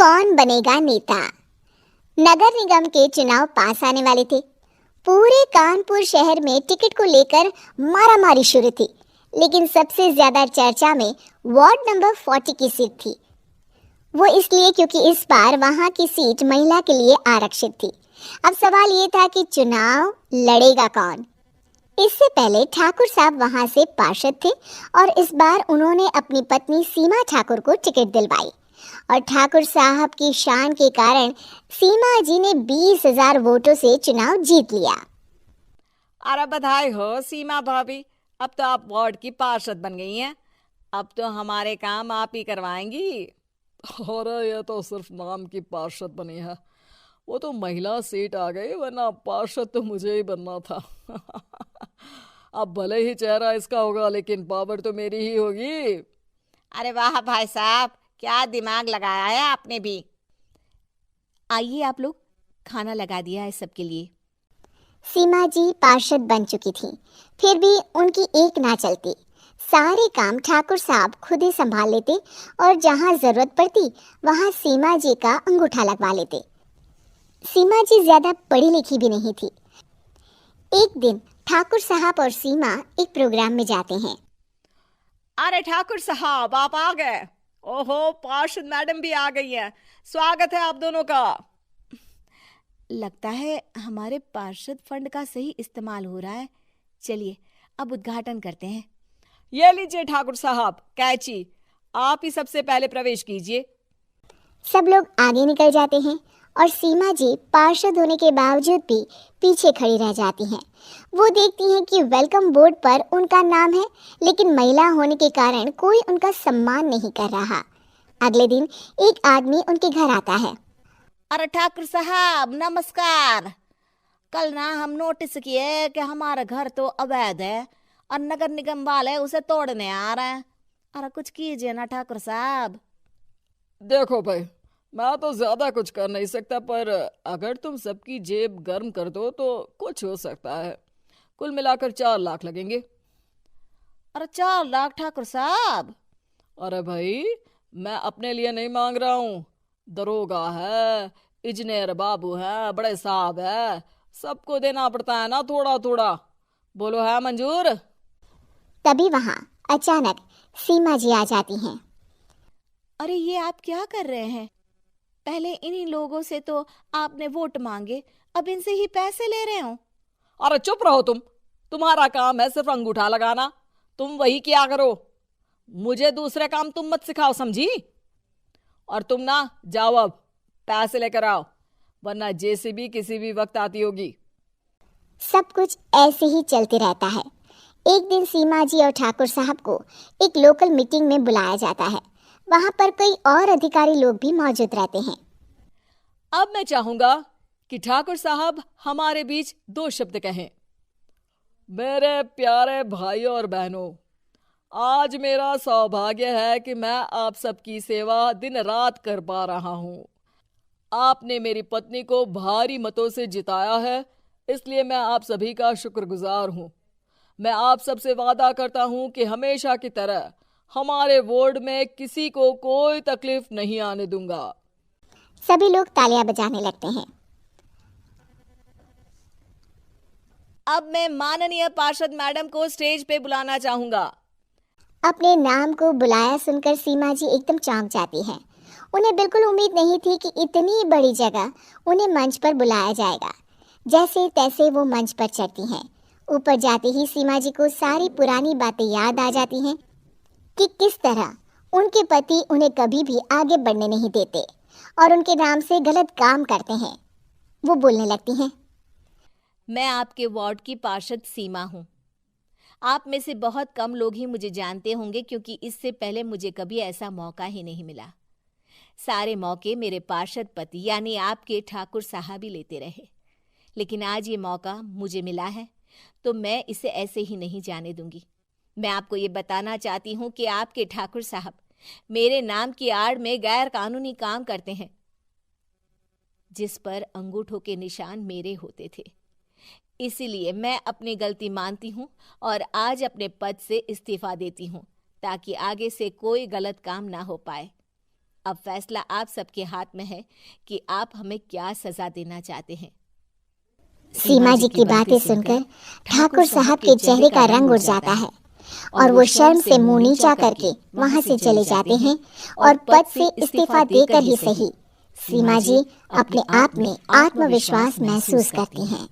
कौन बनेगा नेता। नगर निगम के चुनाव पास आने वाले थे। पूरे कानपुर शहर में टिकट को लेकर मारामारी शुरू थी, लेकिन सबसे ज्यादा चर्चा में वार्ड नंबर 40 की सीट थी। वो इसलिए क्योंकि इस बार वहां की सीट महिला के लिए आरक्षित थी। अब सवाल ये था कि चुनाव लड़ेगा कौन। इससे पहले ठाकुर साहब वहां से पार्षद थे और इस बार उन्होंने अपनी पत्नी सीमा ठाकुर को टिकट दिलवाई और ठाकुर साहब की शान के कारण सीमा जी ने 20,000 वोटों से चुनाव जीत लिया। अरे बधाई हो सीमा भाभी, अब तो आप वार्ड की पार्षद बन गई हैं। अब तो हमारे काम आप ही करवाएंगी। अरे ये तो सिर्फ नाम की पार्षद बनी है, वो तो महिला सीट आ गई, वरना पार्षद तो मुझे ही बनना था। अब भले ही चेहरा इसका होगा, लेकिन पावर तो मेरी ही होगी। अरे वाह भाई साहब, क्या दिमाग लगाया है आपने भी। आइए आप लोग, खाना लगा दिया है सबके लिए। सीमा जी पार्षद बन चुकी थी, फिर भी उनकी एक ना चलती। सारे काम ठाकुर साहब खुद ही संभाल लेते और जहां जरूरत पड़ती वहां सीमा जी का अंगूठा लगवा लेते। सीमा जी ज्यादा पढ़ी लिखी भी नहीं थी। एक दिन ठाकुर साहब और सीमा एक प्रोग्राम में जाते हैं। अरे ठाकुर साहब आप आ गए। ओहो, पार्षद मैडम भी आ गई हैं। स्वागत है आप दोनों का। लगता है हमारे पार्षद फंड का सही इस्तेमाल हो रहा है। चलिए अब उद्घाटन करते हैं। ये लीजिए ठाकुर साहब कैची, आप ही सबसे पहले प्रवेश कीजिए। सब लोग आगे निकल जाते हैं और सीमा जी पार्षद होने के बावजूद भी पीछे खड़ी रह जाती हैं। वो देखती हैं कि वेलकम बोर्ड पर उनका नाम है, लेकिन महिला होने के कारण कोई उनका सम्मान नहीं कर रहा। अगले दिन एक आदमी उनके घर आता है। अरे ठाकुर साहब नमस्कार। कल ना हम नोटिस किए कि हमारा घर तो अवैध है और नगर निगम वाले उसे तोड़ने आ रहे हैं। अरे कुछ कीजिए ना ठाकुर साहब। देखो भाई, मैं तो ज्यादा कुछ कर नहीं सकता, पर अगर तुम सबकी जेब गर्म कर दो तो कुछ हो सकता है। कुल मिलाकर 4 लाख लगेंगे। अरे 4 लाख ठाकुर साहब? अरे भाई, मैं अपने लिए नहीं मांग रहा हूँ। दरोगा है, इंजीनियर बाबू है, बड़े साहब है, सबको देना पड़ता है ना थोड़ा थोड़ा। बोलो है मंजूर? तभी वहां अचानक सीमा जी आ जाती हैं। अरे ये आप क्या कर रहे हैं? पहले इन्हीं लोगों से तो आपने वोट मांगे, अब इनसे ही पैसे ले रहे हो। अरे चुप रहो तुम। तुम्हारा काम है सिर्फ अंगूठा लगाना, तुम वही किया करो। मुझे दूसरे काम तुम मत सिखाओ, समझी? और तुम ना जाओ, अब पैसे लेकर आओ, वरना जेसीबी किसी भी वक्त आती होगी। सब कुछ ऐसे ही चलते रहता है। एक दिन सीमा जी और ठाकुर साहब को एक लोकल मीटिंग में बुलाया जाता है। वहां पर कई और अधिकारी लोग भी मौजूद रहते हैं। अब मैं चाहूंगा कि ठाकुर साहब हमारे बीच 2 शब्द कहें। मेरे प्यारे भाइयों और बहनों, आज मेरा सौभाग्य है कि मैं आप सबकी सेवा दिन रात कर पा रहा हूं। आपने मेरी पत्नी को भारी मतों से जिताया है, इसलिए मैं आप सभी का शुक्रगुजार हूं। मैं आप सबसे वादा करता हूं कि हमेशा की तरह हमारे वार्ड में किसी को कोई तकलीफ नहीं आने दूंगा। सभी लोग तालियां बजाने लगते हैं। अब मैं माननीय पार्षद मैडम को स्टेज पे बुलाना चाहूंगा। अपने नाम को बुलाया सुनकर सीमा जी एकदम चौंक जाती हैं। उन्हें बिल्कुल उम्मीद नहीं थी कि इतनी बड़ी जगह उन्हें मंच पर बुलाया जाएगा। जैसे तैसे वो मंच पर चढ़ती हैं। ऊपर जाते ही सीमा जी को सारी पुरानी बातें याद आ जाती हैं कि किस तरह उनके पति उन्हें कभी भी आगे बढ़ने नहीं देते और उनके नाम से गलत काम करते हैं। वो बोलने लगती हैं। मैं आपके वार्ड की पार्षद सीमा हूँ। आप में से बहुत कम लोग ही मुझे जानते होंगे, क्योंकि इससे पहले मुझे कभी ऐसा मौका ही नहीं मिला। सारे मौके मेरे पार्षद पति यानी आपके ठाकुर साहब ही लेते रहे, लेकिन आज ये मौका मुझे मिला है तो मैं इसे ऐसे ही नहीं जाने दूंगी। मैं आपको ये बताना चाहती हूँ कि आपके ठाकुर साहब मेरे नाम की आड़ में गैर कानूनी काम करते हैं, जिस पर अंगूठों के निशान मेरे होते थे। इसीलिए मैं अपनी गलती मानती हूँ और आज अपने पद से इस्तीफा देती हूँ, ताकि आगे से कोई गलत काम ना हो पाए। अब फैसला आप सबके हाथ में है कि आप हमें क्या सजा देना चाहते हैं। सीमा जी की बातें सुनकर ठाकुर साहब के चेहरे का रंग उड़ जाता है और वो शर्म से मुंह नीचा करके वहां से चले जाते हैं और पद से इस्तीफा देकर ही सही सीमा जी अपने आप में आत्मविश्वास महसूस करती हैं।